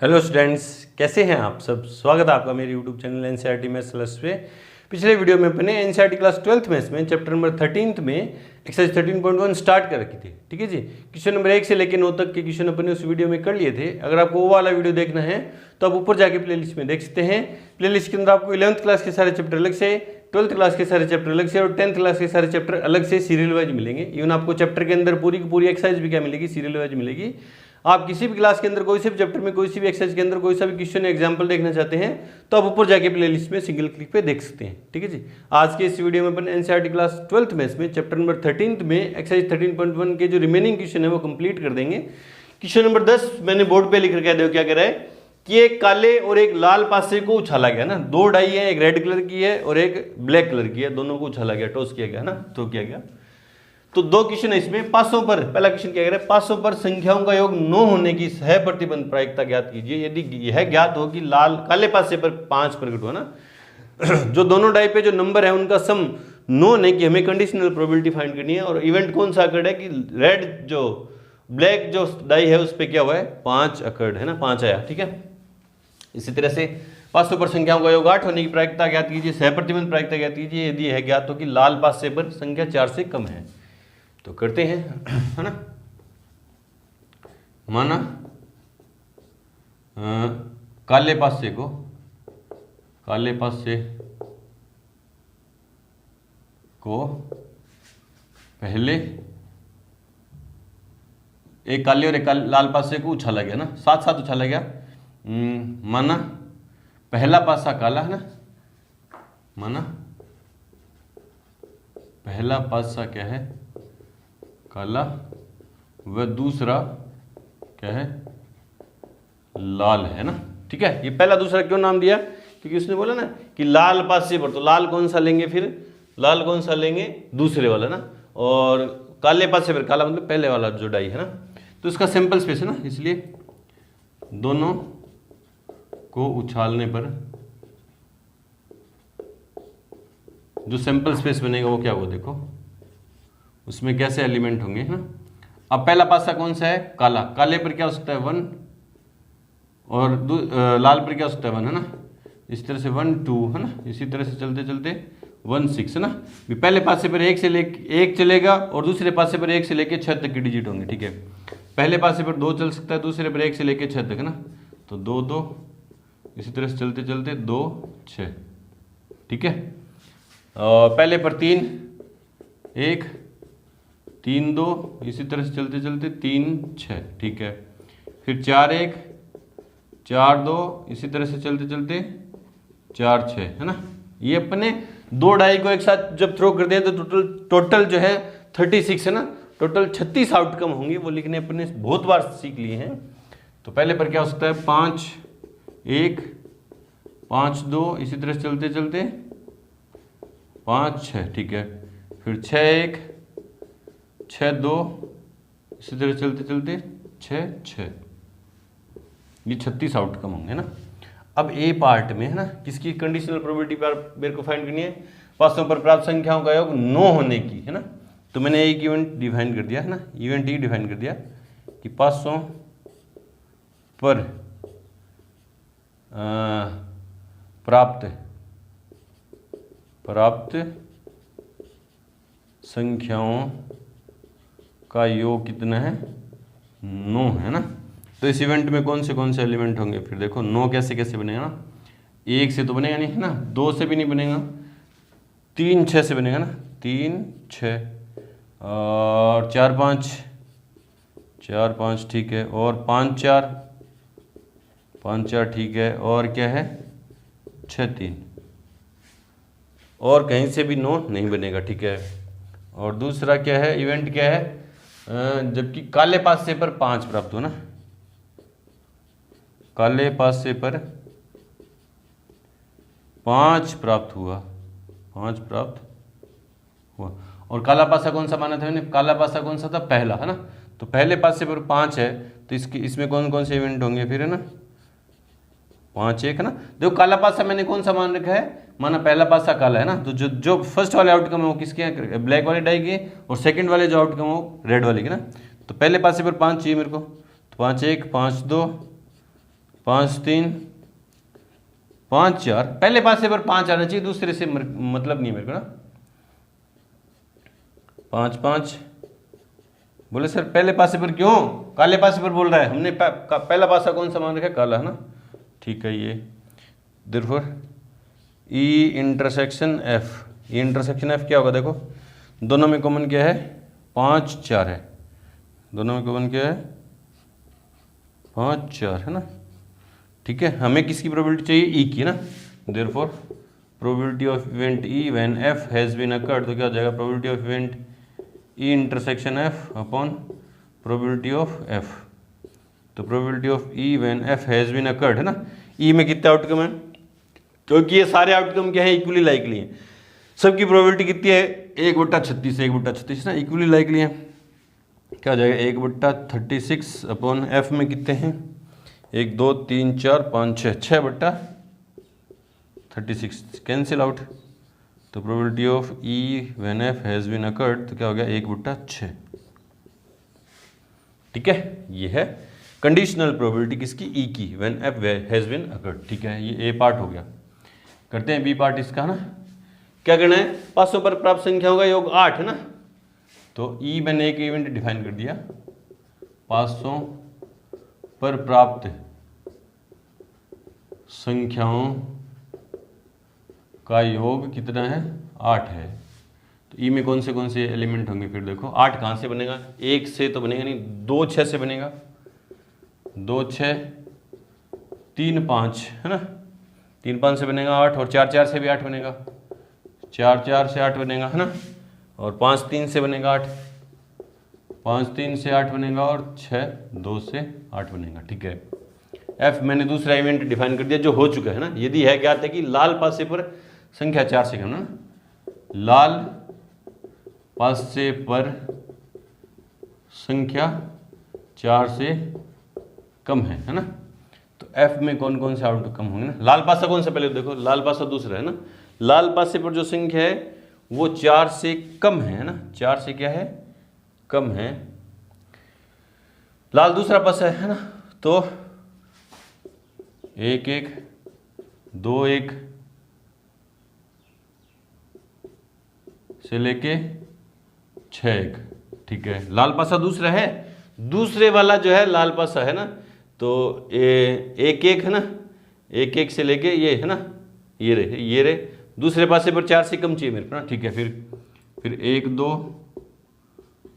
Hello students, कैसे हैं आप सब। स्वागत है आपका मेरे YouTube channel NCERT maths plus पे। पिछले वीडियो में अपने एनसीईआरटी क्लास 12th मैथ्स में चैप्टर नंबर 13 में एक्सरसाइज 13.1 स्टार्ट कर रखी थी। ठीक है जी, क्वेश्चन नंबर 1 से लेकर 9 तक के क्वेश्चन अपने उस वीडियो में कर लिए थे। अगर आपको वो वाला वीडियो देखना है तो आप ऊपर जाके प्लेलिस्ट में देख सकते हैं। प्लेलिस्ट के अंदर आपको 11th क्लास के सारे चैप्टर अलग से, 12th क्लास के सारे चैप्टर अलग से और 10th क्लास के सारे चैप्टर अलग से सीरियल वाइज मिलेंगे। इवन आपको चैप्टर के अंदर पूरी की पूरी एक्सरसाइज भी क्या मिलेगी, सीरियल वाइज मिलेगी। आप किसी भी क्लास के अंदर कोई से भी चैप्टर में कोई सी भी एक्सरसाइज के अंदर कोई सा भी क्वेश्चन एग्जांपल देखना चाहते हैं तो आप ऊपर जाके प्लेलिस्ट में सिंगल क्लिक पे देख सकते हैं। ठीक है जी, आज के इस वीडियो में अपन एनसीईआरटी क्लास 12th मैथ्स में चैप्टर नंबर 13 में एक्सरसाइज 13.1 के जो रिमेनिंग क्वेश्चन है वो कंप्लीट कर देंगे। क्वेश्चन नंबर 10 मैंने बोर्ड पे लिख कर कह दो क्या कह रहा है कि एक काले और एक लाल पासे को उछाला गया ना। दो डाई है, एक रेड कलर की है और एक ब्लैक कलर की है, दोनों को उछाला गया, टॉस किया गया ना, थ्रो किया गया। तो दो क्वेश्चन है इसमें। पासों पर, पहला क्वेश्चन क्या कह रहा है, पासों पर संख्याओं का योग 9 होने की सह प्रतिबंध प्रायिकता ज्ञात कीजिए। यदि यह ज्ञात हो कि काले पासे पर 5 प्रकट हुआ ना, जो दोनों डाई पे जो नंबर है उनका सम 9 होने की हमें कंडीशनल प्रोबेबिलिटी फाइंड करनी है। और इवेंट कौन सा अकर्ड है कि रेड जो ब्लैक जो डाई है उस पर क्या हुआ है, 5 अकर्ड है ना, 5 आया। ठीक है, इसी तरह से पासों पर संख्याओं का योग 8 होने की प्रायिकता ज्ञात कीजिए, सह प्रतिबंध प्रायिकता ज्ञात कीजिए यदि यह ज्ञात हो कि लाल पासे पर संख्या 4 से कम है। तो करते हैं, है ना। माना काले पासे को पहले एक काले और एक लाल पासे को उछाला गया ना, साथ साथ उछाला गया। माना पहला पासा काला है ना, माना पहला पासा क्या है, काला, व दूसरा क्या है, लाल है ना। ठीक है, ये पहला दूसरा क्यों नाम दिया, क्योंकि उसने बोला ना कि लाल पासे पर, तो लाल कौन सा लेंगे, फिर लाल कौन सा लेंगे, दूसरे वाला ना। और काले पासे पर, काला मतलब पहले वाला जो डाई है ना, तो इसका सैंपल स्पेस है ना, इसलिए दोनों को उछालने पर जो सैंपल स्पेस बनेगा वो क्या होगा, देखो उसमें कैसे एलिमेंट होंगे ना। अब पहला पासा कौन सा है, काला, काले पर क्या हो सकता है 1 और लाल पर क्या हो सकता है 1 है ना। इस तरह से 1 2 है ना, इसी तरह से चलते चलते 1 6 है ना। पहले पासे पर 1 से लेके 1 चलेगा और दूसरे पासे पर 1 से लेके 6 तक की डिजिट होंगे। ठीक है, पहले पासे पर 2 चल सकता है, दूसरे पर 1 से लेके 6 तक है ना, तो 2 2, इसी तरह से चलते चलते 2 6। ठीक है, और पहले पर 3 1 3 2, इसी तरह से चलते चलते 3 6। ठीक है, फिर 4 1 4 2, इसी तरह से चलते चलते 4 6 है ना। ये अपने दो डाई को एक साथ जब थ्रो कर दिया तो टोटल जो है 36 है ना, टोटल 36 आउटकम होंगे। वो लिखने अपने बहुत बार सीख लिए हैं। तो पहले पर क्या हो सकता है, 5 1 5 2, इसी तरह से चलते चलते 5 6। ठीक है, फिर 6 1 6 2, इसी तरह चलते चलते 6 6। ये 36 आउटकम होंगे ना। अब ए पार्ट में है ना, किसकी कंडीशनल प्रोबेबिलिटी पर मेरे को फाइंड करनी है, पासों पर प्राप्त संख्याओं का योग 9 होने की है ना। तो मैंने एक इवेंट डिफाइन कर दिया है ना, इवेंट ही डिफाइन कर दिया कि पासों पर प्राप्त संख्याओं का योग कितना है, 9 है ना। तो इस इवेंट में कौन से एलिमेंट होंगे, फिर देखो 9 कैसे कैसे बनेगा ना, 1 से तो बनेगा नहीं है ना, 2 से भी नहीं बनेगा, 3 6 से बनेगा ना, 3 6 और 4 5 ठीक है, और 5 4 ठीक है, और क्या है 6 3, और कहीं से भी 9 नहीं बनेगा। ठीक है, और दूसरा क्या है, इवेंट क्या है, जबकि काले पासे पर 5 प्राप्त हो ना, काले पासे पर 5 प्राप्त हुआ, 5 प्राप्त हुआ। और काला पासा कौन सा माना था मैंने, काला पासा कौन सा था, पहला है ना। तो पहले पासे पर 5 है, तो इसमें कौन से इवेंट होंगे फिर है ना, 5 1 है ना। देखो काला पासा मैंने कौन सा मान रखा है, माना पहला पासा काला है ना, तो जो फर्स्ट वाले आउटकम है वो किसके हैं, ब्लैक वाले डाई के, और सेकंड वाले जो आउटकम है वो रेड वाले के ना। तो पहले पासे पर 5 चाहिए मेरे को, तो 5 1 5 2 5 3 5 4, पहले पासे पर 5 आना चाहिए, दूसरे से मतलब नहीं मेरे को ना। 5 5 बोले सर पहले पासे पर क्यों, काले पासे पर बोल रहा है, हमने पहला पासा कौन सा मान रखा है, काला है ना। ठीक है, ये देयरफॉर ई इंटरसेक्शन एफ, ई इंटरसेक्शन एफ क्या होगा, देखो दोनों में कॉमन क्या है, 5 4 है, दोनों में कॉमन क्या है, 5 4 है ना। ठीक है, हमें किसकी प्रोबेबिलिटी चाहिए, ई की ना। Therefore probability of event E when F has been occurred, तो क्या हो जाएगा, probability of event E intersection F upon probability of F. तो probability of E when F has been occurred है ना, ई में कितने आउटकम है, क्योंकि ये सारे आउटकम क्या है, इक्वली लाइकली हैं, सबकी प्रोबेबिलिटी कितनी है, 1/36 1/36 ना, इक्वली लाइकली है। क्या हो जाएगा, 1/36 अपॉन एफ में कितने हैं, 1 2 3 4 5 6, 6/36 कैंसिल आउट। तो probability of E when F has been occurred, तो क्या हो गया, 1/6। ठीक है, ये है कंडीशनल प्रोबेबिलिटी किसकी, ई की, when F has been occurred. ठीक है, ये ए पार्ट हो गया। करते हैं बी पार्ट इसका ना। क्या करना है, पासों पर प्राप्त संख्याओं का योग 8 है ना। तो ई मैंने एक इवेंट डिफाइन कर दिया, पासों पर प्राप्त संख्याओं का योग कितना है, 8 है। तो ई में कौन से एलिमेंट होंगे, फिर देखो 8 कहाँ से बनेगा, 1 से तो बनेगा नहीं, 2 6 से बनेगा, 2 6 3 5 है ना, 3 5 से बनेगा 8, और 4 4 से भी 8 बनेगा, 4 4 से 8 बनेगा है ना, और 5 3 से बनेगा 8, 5 3 से 8 बनेगा, और 6 2 से 8 बनेगा। ठीक है, एफ मैंने दूसरा इवेंट डिफाइन कर दिया जो हो चुका है ना। यदि है क्या था कि लाल पासे पर संख्या 4 से कम ना, लाल पासे पर संख्या 4 से कम है ना। तो एफ में कौन कौन से आउटकम होंगे ना, लाल पासा कौन सा, पहले देखो लाल पासा दूसरा है ना, लाल पासे पर जो संख्या है वो 4 से कम है ना, 4 से क्या है, कम है, लाल दूसरा पासा है ना। तो 1 1 2 1 से लेके 6 1। ठीक है, लाल पासा दूसरा है, दूसरे वाला जो है लाल पासा है ना, तो 1 1 है ना, 1 1 से लेके ये है ना, ये रे दूसरे पासे पर 4 से कम चाहिए मेरे को ना। ठीक है, फिर 1 2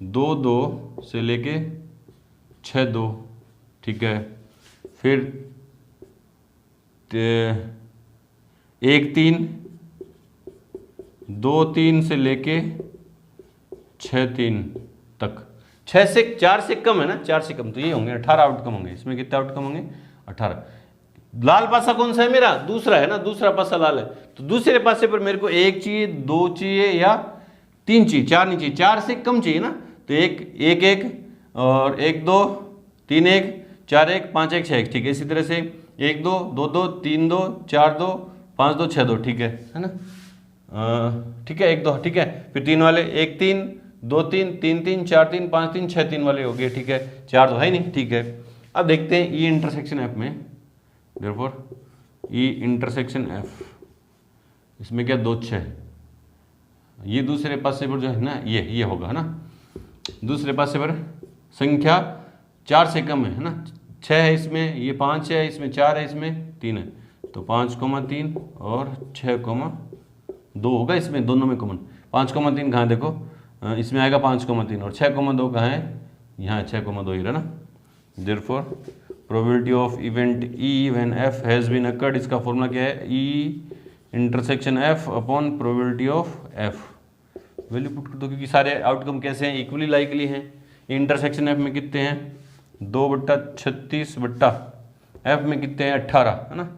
2 2 से लेके 6 2। ठीक है, फिर 1 3 2 3 से लेके 6 3 तक, 6 से 4 से कम है ना, 4 से कम, तो ये होंगे 18 आउटकम होंगे। इसमें कितने आउटकम होंगे, 18। लाल पासा कौन सा है मेरा, दूसरा है ना, दूसरा पासा लाल है, तो दूसरे पासे पर मेरे को 1 चाहिए, 2 चाहिए या 3 चाहिए, 4 नहीं चाहिए, 4 से कम चाहिए ना। तो 1 1 1 और 1 2 3 1 4 1 5 1 6 1। ठीक है, इसी तरह से 1 2 2 2 3 2 4 2 5 2 6 2। ठीक है ना, ठीक है 1 2। ठीक है, फिर 3 वाले 1 3 2 3 3 3 4 3 5 3 6 3 वाले हो गए। ठीक है, 4 तो है नहीं। ठीक है, अब देखते हैं ई इंटरसेक्शन एफ में, देयरफॉर ई इंटरसेक्शन एफ, इसमें क्या 2 6, ये दूसरे पासे पर जो है ना, ये होगा ना, दूसरे पासे पर संख्या 4 से कम है ना, 6 है इसमें, ये 5 है इसमें, 4 है इसमें, 3 है, तो 5,3 और 6,2 होगा इसमें, दोनों में कॉमन। 5,3 कहाँ है देखो, इसमें आएगा 5,3, और 6,2 कहाँ है, यहाँ 6,2 ही रहा ना। Therefore probability of event E when F has been occurred, इसका फॉर्मूला क्या है, E intersection F upon probability of F. Value put कर दो, क्योंकि सारे आउटकम कैसे हैं, इक्वली लाइकली हैं। इंटरसेक्शन एफ में कितने हैं, 2/36 बट्टा एफ में कितने हैं, 18 है ना,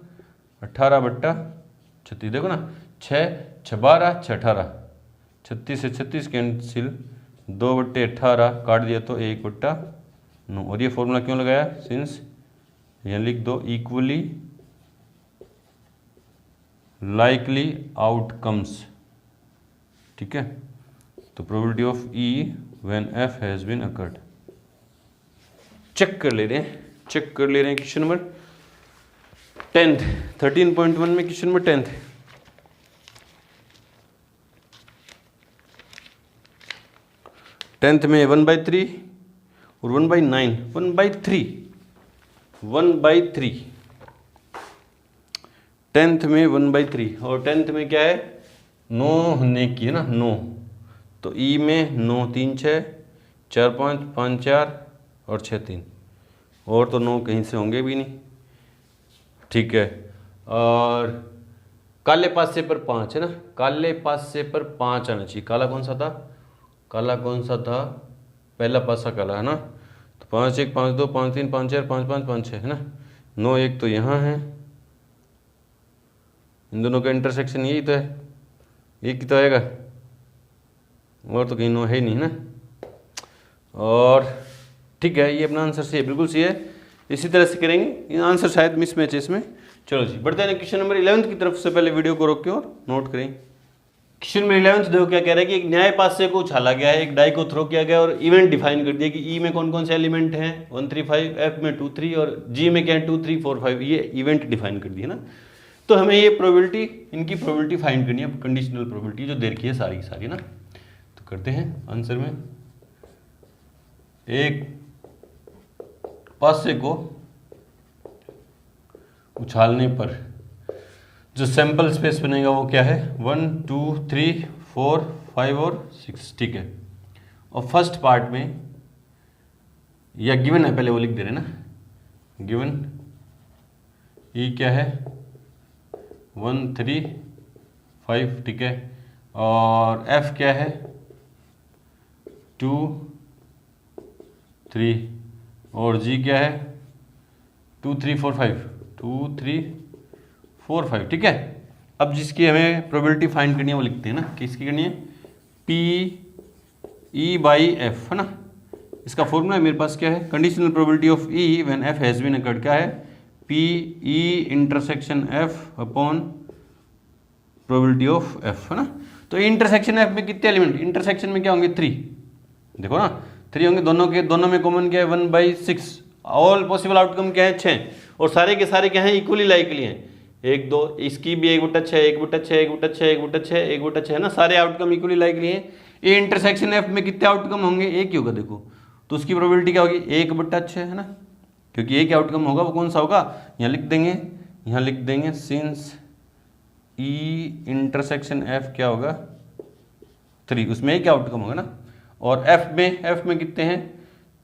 18/36। देखो ना, 6 6 12 6 18, 36 से 36 कैंसिल, 2/18 काट दिया तो 1/9। और ये फॉर्मूला क्यों लगाया, सिंस यहाँ लिख दो इक्वली लाइकली आउटकम्स। ठीक है, तो probability of E when F has been occurred, check कर ले रहे हैं क्वेश्चन नंबर 10th 13.1 में क्वेश्चन नंबर 10th, टेंथ में 1/3 और 1/9, 1/3, 1/3, टेंथ में 1/3 और टेंथ में क्या है 9 होने की है ना, 9, तो ई में 9 3 6 4 5 5 4 और 6 3, और तो 9 कहीं से होंगे भी नहीं, ठीक है। और काले पासे पर 5 है ना, काले पासे पर 5 आना चाहिए। काला कौन सा था, काला कौन सा था, पहला पासा काला है ना, तो 5 1 5 2 5 3 5 4 5 5 5 6 है ना, 9 1 तो यहाँ है, इन दोनों का इंटरसेक्शन यही तो है, एक ही तो आएगा, और तो कहीं 9 है ही नहीं ना। और ठीक है, ये अपना आंसर सही है, बिल्कुल सही है। इसी तरह से करेंगे, ये आंसर शायद मिस मैच है इसमें। चलो जी बढ़ते हैं क्वेश्चन नंबर 11 की तरफ। से पहले वीडियो को रोक के और नोट करें। क्वेश्चन नंबर 11 देखो क्या कह रहा है कि एक न्याय पासे को उछाला गया है, एक डाई को थ्रो किया गया और इवेंट डिफाइन कर दिया कि ई में कौन कौन से एलिमेंट हैं 1 3 5, एफ में 2 3 और जी में क्या है 2 3 4 5, ये इवेंट डिफाइन कर दिया ना। तो हमें ये प्रोबेबिलिटी, इनकी प्रोबेबिलिटी फाइंड करनी है, कंडीशनल प्रोबेबिलिटी जो दे रखी है सारी की सारी ना। तो करते हैं आंसर में, एक पासे को उछालने पर जो सैंपल स्पेस बनेगा वो क्या है 1 2 3 4 5 और 6, ठीक है। और फर्स्ट पार्ट में या गिवन है, पहले वो लिख दे रहे हैं ना, गिवन ई क्या है 1 3 5, ठीक है। और एफ क्या है 2 3 और जी क्या है 2 3 4 5, 2 3 4 5, ठीक है। अब जिसकी हमें प्रोबेबिलिटी फाइंड करनी है वो लिखते हैं ना, किसकी करनी है पी ई बाई एफ है ना। इसका फॉर्मूला मेरे पास क्या है, conditional probability of E when F has been occurred, क्या है P E intersection F upon probability of F है ना। तो इंटरसेक्शन एफ में कितने एलिमेंट, इंटरसेक्शन में क्या होंगे 3, देखो ना 3 होंगे, दोनों के दोनों में कॉमन क्या है 1/6, ऑल पॉसिबल आउटकम क्या है 6, और सारे के सारे क्या है इक्वली लाइकली हैं, 1 2, इसकी भी 1/6 1/6 1/6 1/6 1/6 है ना, सारे आउटकम इक्वली लाइकली हैं। ये इंटरसेक्शन एफ में कितने आउटकम होंगे, एक ही होगा देखो, तो उसकी प्रोबेबिलिटी क्या होगी 1/6 है ना, क्योंकि एक आउटकम होगा, वो कौन सा होगा यहाँ लिख देंगे, यहाँ लिख देंगे सिंस ई इंटरसेक्शन एफ क्या होगा 3, उसमें एक आउटकम होगा ना। और एफ में कितने हैं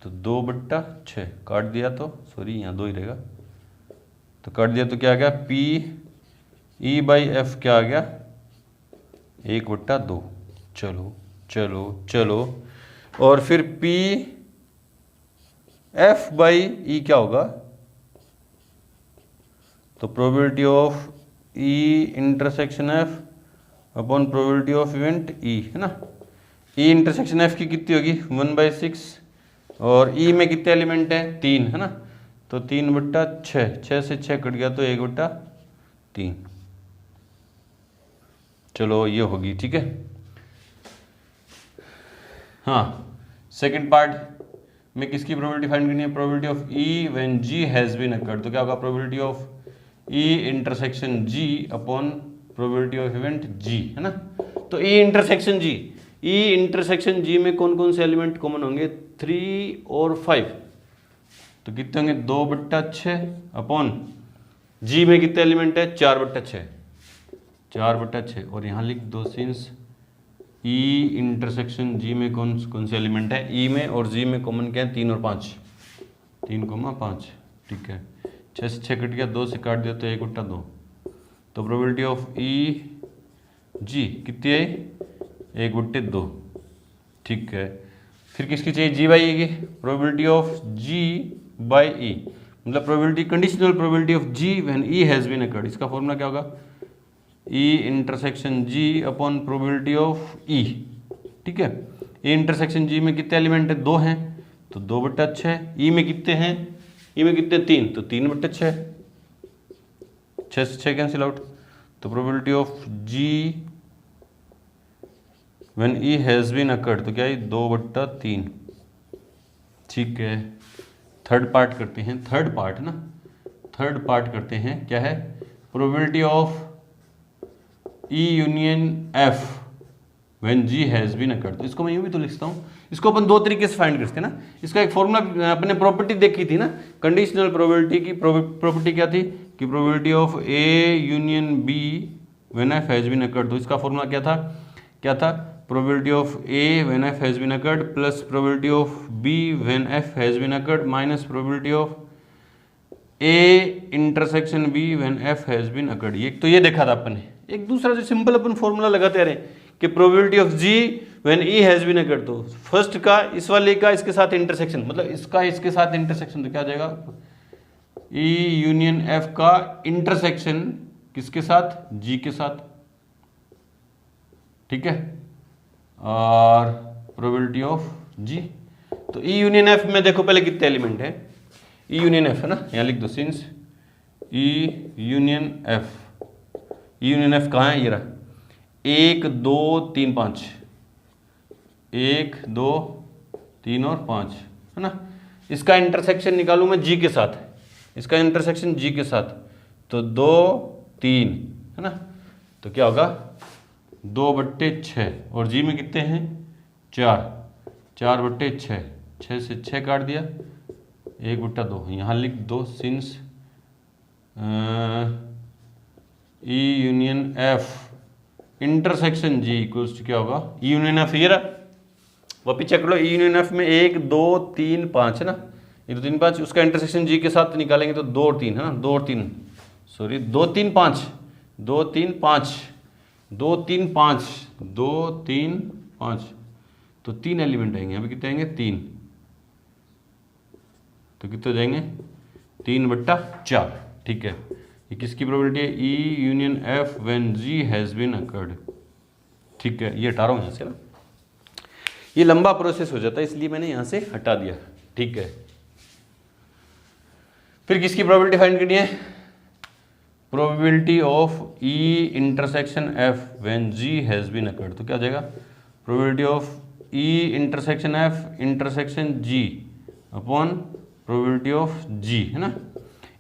तो 2/6, काट दिया तो सॉरी यहाँ 2 ही रहेगा, तो काट दिया तो क्या आ गया पी ई बाई एफ क्या आ गया 1/2। चलो चलो चलो, और फिर पी एफ बाई ई क्या होगा, तो probability of E intersection F upon probability of event ई है ना। ई इंटरसेक्शन एफ की कितनी होगी 1/6, और ई में कितने एलिमेंट हैं 3 है ना, तो 3/6, 6 से 6 कट गया तो 1/3। चलो ये होगी, ठीक है। हाँ सेकंड पार्ट में किसकी प्रोबेबिलिटी फाइंड करनी है, probability of E when G has been occurred, तो क्या होगा probability of E intersection G upon probability of event G है ना। तो ई इंटरसेक्शन जी, ई इंटरसेक्शन जी में कौन कौन से एलिमेंट कॉमन होंगे 3 और 5, तो कितने होंगे 2/6 अपॉन जी में कितने एलिमेंट है 4/6, 4/6, और यहाँ लिख दो सिंस ई इंटरसेक्शन जी में कौन कौन से एलिमेंट है, ई में और जी में कॉमन क्या है 3 और 5, 3,5, ठीक है। 6 से 6 कट गया, 2 से काट दिया तो 1/2, तो प्रोबेबिलिटी ऑफ ई जी कितनी है 1/2, ठीक है। फिर किसकी चाहिए जी बाई ई की, probability of G by E, मतलब probability conditional probability of G when E has been occurred, इसका फॉर्मूला क्या होगा E intersection G upon probability of E, ठीक है। ई इंटरसेक्शन जी में कितने एलिमेंट है 2 हैं, तो 2/6, ई में कितने हैं, ई में कितने 3, तो 3/6, 6 से 6 कैंसिल आउट, तो probability of G when E has been occurred तो क्या है 2/3, ठीक है। थर्ड पार्ट करते हैं, थर्ड पार्ट ना, थर्ड पार्ट करते हैं, क्या है, probability of E union F when G has been occurred. तो इसको मैं यूं भी तो लिखता हूँ, इसको अपन दो तरीके से फाइंड करते हैं ना। इसका एक फॉर्मूला अपने प्रॉपर्टी देखी थी ना, कंडीशनल प्रोबेबिलिटी की प्रॉपर्टी क्या थी कि probability of A union B when F has been occurred. तो इसका फॉर्मूला क्या था, probability of A when F has been occurred plus probability of B when F has been occurred minus probability of A intersection B when F has been occurred. ये तो ये देखा था अपन ने। एक दूसरा जो सिंपल अपन फॉर्मूला लगाते रहे कि probability of G when E has been occurred. तो फर्स्ट का इस वाले का इसके साथ इंटरसेक्शन, मतलब इसका इसके साथ इंटरसेक्शन, तो क्या आ जाएगा, E यूनियन F का इंटरसेक्शन किसके साथ, G के साथ, ठीक है, और प्रोबेबिलिटी ऑफ G। तो E यूनियन F में देखो पहले कितने एलिमेंट है, E यूनियन F है ना, यहाँ लिख दो since E union F। E union F कहाँ है, ये रहा, 1 2 3 5, 1 2 3 और 5 है ना। इसका इंटरसेक्शन निकालूं मैं G के साथ, इसका इंटरसेक्शन G के साथ, तो 2 3 है ना। तो क्या होगा 2/6 और G में कितने हैं 4, 4/6, 6 से 6 काट दिया, 1/2। यहाँ लिख दो since E union F intersection G equals to क्या होगा, E यूनियन F ये रहा, वापिस चेक लो, E यूनियन F में 1 2 3 5 है ना, 1 2 3 5, उसका इंटरसेक्शन G के साथ निकालेंगे तो 2 और 3 है ना, 2 और 3 सॉरी 2 3 5 2 3 5 2 3 5 2 3 5, तो 3 एलिमेंट आएंगे, यहाँ पे कितने आएंगे 3, तो कितने हो जाएंगे 3/4, ठीक है। ये किसकी प्रोबेबिलिटी है, E union F when G has been occurred, ठीक है। ये हटा रहा हूँ यहाँ से ना, ये लंबा प्रोसेस हो जाता है इसलिए मैंने यहाँ से हटा दिया, ठीक है। फिर किसकी प्रोबेबिलिटी फाइंड करनी है, probability of E intersection F when G has been occurred. तो क्या हो जाएगा, probability of E intersection F intersection G upon probability of G है ना।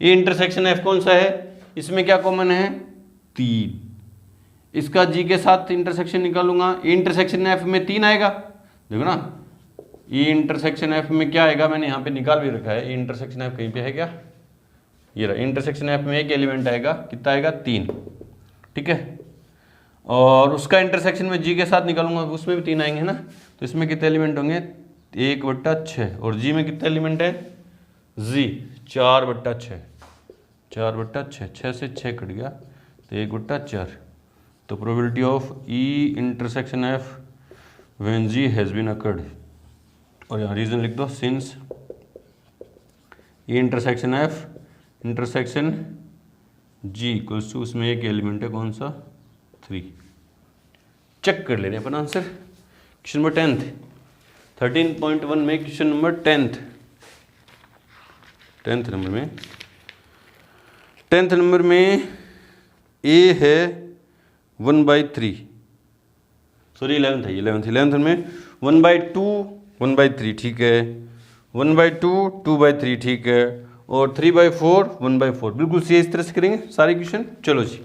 E इंटरसेक्शन F कौन सा है, इसमें क्या कॉमन है 3, इसका G के साथ इंटरसेक्शन निकालूंगा, E इंटरसेक्शन F में 3 आएगा, देखो ना, E इंटरसेक्शन F में क्या आएगा, मैंने यहाँ पे निकाल भी रखा है, E इंटरसेक्शन F कहीं पे है क्या, ये रहा, इंटरसेक्शन F में एक एलिमेंट आएगा, कितना आएगा 3, ठीक है, और उसका इंटरसेक्शन में G के साथ निकालूंगा, उसमें भी 3 आएंगे ना। तो इसमें कितने एलिमेंट होंगे 1/6, और G में कितने एलिमेंट है G 4/6, 4/6, 6 से 6 कट गया तो 1/4। तो probability of E intersection F when G has been occurred, और यहाँ रीजन लिख दो since E intersection F intersection G equals to, उसमें एक एलिमेंट है कौन सा 3। चेक कर ले रहे हैं अपन आंसर, क्वेश्चन नंबर 10th 13.1 में, क्वेश्चन नंबर 10th नंबर में A है 1/3, सॉरी 11th है, 11th में 1/2 1/3, ठीक है, 1/2 2/3, ठीक है, और 3/4 1/4, बिल्कुल सी इस तरह से करेंगे सारे क्वेश्चन। चलो जी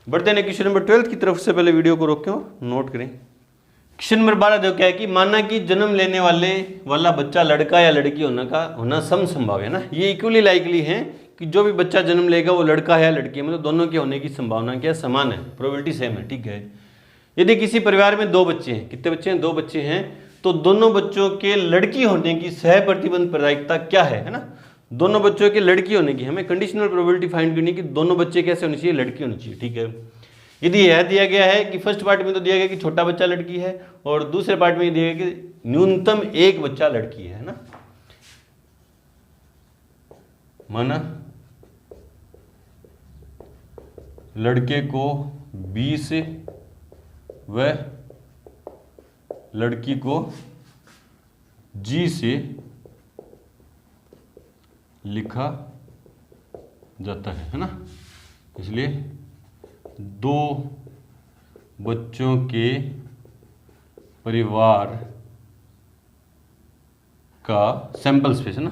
बढ़ते हैं क्वेश्चन नंबर 12 की तरफ। से पहले वीडियो को रोकें और नोट करें। क्वेश्चन नंबर 12 देखो क्या है कि माना कि जन्म लेने वाला बच्चा लड़का या लड़की होना समसंभव है ना, ये इक्वली लाइकली है कि जो भी बच्चा जन्म लेगा वो लड़का है या लड़की है, मतलब दोनों के होने की संभावना क्या समान है, प्रोबेबिलिटी सेम है, ठीक है। यदि किसी परिवार में 2 बच्चे हैं, कितने बच्चे हैं 2 बच्चे हैं, तो दोनों बच्चों के लड़की होने की सह प्रतिबंध प्रायिकता क्या है ना, दोनों बच्चों के लड़की होने की हमें कंडीशनल प्रोबेबिलिटी फाइंड करनी है कि दोनों बच्चे कैसे होने चाहिए, लड़की होनी चाहिए, ठीक है। यदि यह दिया गया है कि फर्स्ट पार्ट में तो दिया गया कि छोटा बच्चा लड़की है, और दूसरे पार्ट में दिया गया कि न्यूनतम एक बच्चा लड़की है ना, माना लड़के को 20 व लड़की को G से लिखा जाता है ना, इसलिए 2 बच्चों के परिवार का सैंपल स्पेस है ना,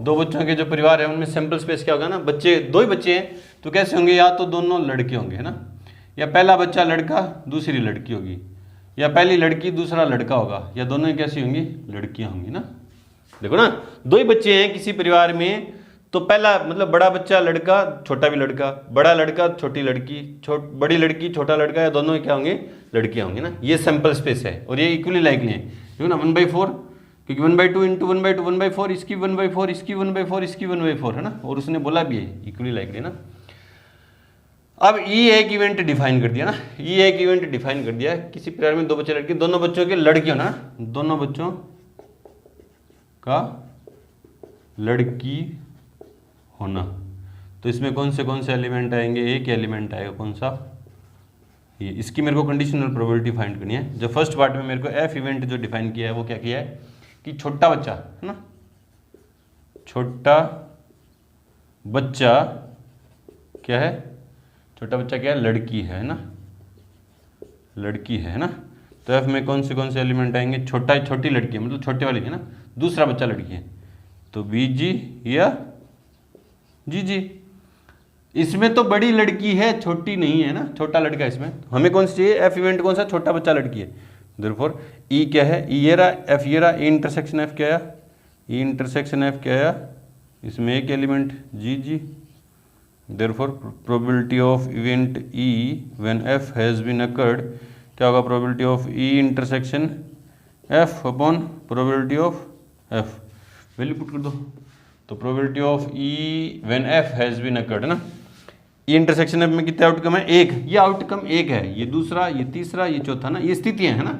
दो बच्चों के जो परिवार है उनमें सैंपल स्पेस क्या होगा ना, बच्चे दो ही बच्चे हैं तो कैसे होंगे, या तो दोनों लड़के होंगे है ना, या पहला बच्चा लड़का दूसरी लड़की होगी, या पहली लड़की दूसरा लड़का होगा, या दोनों ही कैसी होंगी, लड़कियां होंगी ना। देखो ना, दो ही बच्चे हैं किसी परिवार में तो पहला मतलब बड़ा बच्चा लड़का छोटा भी लड़का, बड़ा लड़का छोटी लड़की, बड़ी लड़की छोटा लड़का, या दोनों ही क्या होंगे, लड़कियां होंगी ना। ये सैंपल स्पेस है और ये इक्वली लाइकली है, देखो ना 1/4, क्योंकि 1/2 इंटू 1/2 1/4, इसकी 1/4 इसकी 1/4 इसकी 1/4 है ना, और उसने बोला भी है इक्वली लाइकली ना। अब ई एक इवेंट डिफाइन कर दिया ना, ई एक इवेंट डिफाइन कर दिया, किसी परिवार में दो बच्चे लड़के, दोनों बच्चों के लड़की होना, दोनों बच्चों का लड़की होना, तो इसमें कौन से एलिमेंट आएंगे, एक एलिमेंट आएगा कौन सा, ये। इसकी मेरे को कंडीशनल प्रोबेबिलिटी फाइंड करनी है। जो फर्स्ट पार्ट में मेरे को एफ इवेंट जो डिफाइन किया है वो क्या किया है कि छोटा बच्चा है ना, छोटा बच्चा क्या है, छोटा बच्चा क्या है, लड़की है ना, लड़की है ना। तो एफ में कौन से एलिमेंट आएंगे, छोटी लड़की है मतलब छोटे वाली है ना, दूसरा बच्चा लड़की है तो बीजी या जी। इसमें तो बड़ी लड़की है छोटी नहीं है ना, छोटा लड़का है इसमें, हमें कौन सी चाहिए, एफ इवेंट कौन सा, छोटा बच्चा लड़की है। देयरफॉर ई क्या है, ई ये रहा, एफ ये रहा, ई इंटरसेक्शन एफ क्या आया, ई इंटरसेक्शन एफ क्या आया, इसमें एक element G. Therefore probability of event E when F has been occurred क्या होगा, probability of E intersection F upon probability of F, value put कर दो। तो probability of E when F has been occurred है ना, ई intersection F में कितने outcome है, एक, ये आउटकम एक है, ये दूसरा, ये तीसरा, ये चौथा ना, ये स्थितियां है ना।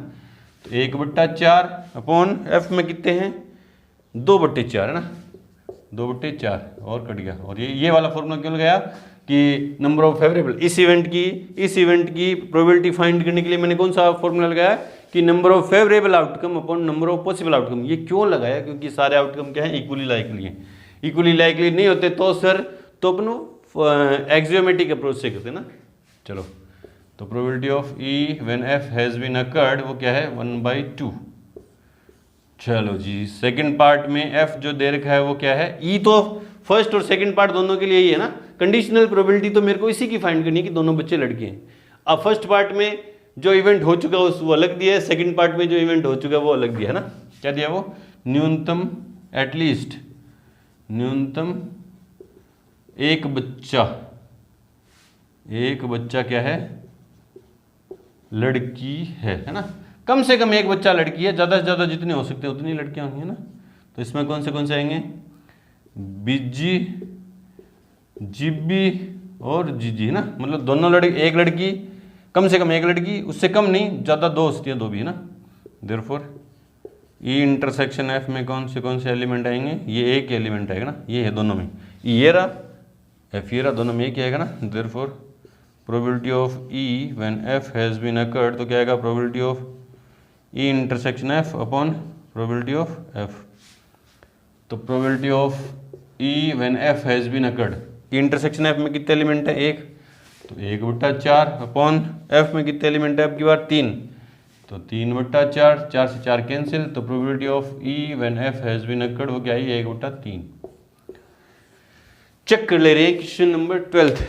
तो 1/4 अपॉन एफ में कितने हैं, 2/4 है ना, 2/4 और कट गया। और ये वाला फॉर्मूला क्यों लगाया कि नंबर ऑफ फेवरेबल, इस इवेंट की प्रोबेबिलिटी फाइंड करने के लिए मैंने कौन सा फॉर्मूला लगाया कि number of favourable outcome upon number of possible outcome. ये क्यों लगाया, क्योंकि सारे आउटकम क्या है, इक्वली लाइकली है। इक्वली लाइकली नहीं होते तो सर तो अपन एक्सियोमेटिक अप्रोच से करते ना। चलो, तो probability of E when F has been occurred वो क्या है, 1/2। चलो जी, सेकंड पार्ट में एफ जो दे रखा है वो क्या है, ई तो फर्स्ट और सेकंड पार्ट दोनों के लिए ही है ना। कंडीशनल प्रोबेबिलिटी तो मेरे को इसी की फाइंड करनी है कि दोनों बच्चे लड़के हैं। अब फर्स्ट पार्ट में जो इवेंट हो चुका है वो अलग दिया है, सेकंड पार्ट में जो इवेंट हो चुका है वो अलग दिया है ना। क्या दिया वो, न्यूनतम एटलीस्ट, न्यूनतम एक बच्चा क्या है, लड़की है ना। कम से कम एक बच्चा लड़की है, ज़्यादा से ज़्यादा जितने हो सकते हैं उतनी लड़कियां होंगी ना। तो इसमें कौन से आएंगे, बीजी, जीबी और जीजी है ना, मतलब दोनों लड़के, एक लड़की, कम से कम एक लड़की, उससे कम नहीं, ज़्यादा दो होती है, दो भी है ना। देयरफॉर ई इंटरसेक्शन एफ में कौन से एलिमेंट आएंगे, ये एक एलिमेंट आएगा ना, ये है दोनों में, ये रहा एफ ये रहा, दोनों में एक ही आएगा ना। Therefore probability of E when F has been occurred तो क्या आएगा, probability of E intersection F upon probability of F. तो probability of E when F has been occurred, E intersection F में कितने एलिमेंट है, एक, तो 1/4 अपॉन एफ में कितने एलिमेंट है, आपकी बार 3, तो 3/4, 4 से 4 कैंसिल, तो probability of E when F has been occurred वो क्या है, 1/3। चेक कर ले रहे हैं question number 12,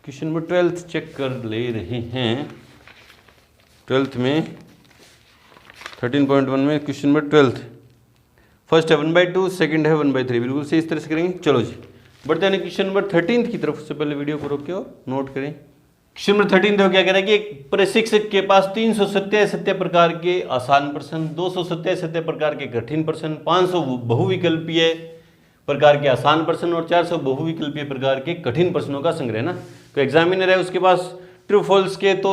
question number 12 check कर ले रहे हैं। 12th में 13.1 में क्वेश्चन नंबर 12 फर्स्ट है 1/2, सेकंड है 1/3, बिल्कुल से इस तरह से करेंगे। चलो जी, बढ़ते हैं क्वेश्चन नंबर 13 की तरफ। से पहले वीडियो को रोक के और नोट करें। क्वेश्चन नंबर 13 देखो क्या कह रहा है कि एक प्रशिक्षक के पास 370 प्रकार के आसान प्रश्न, 270 प्रकार के कठिन प्रश्न, 500 बहुविकल्पीय प्रकार के आसान प्रश्न और 400 बहुविकल्पीय प्रकार के कठिन प्रश्नों का संग्रह ना। तो एग्जामिनर है उसके पास ट्रू फॉल्स के तो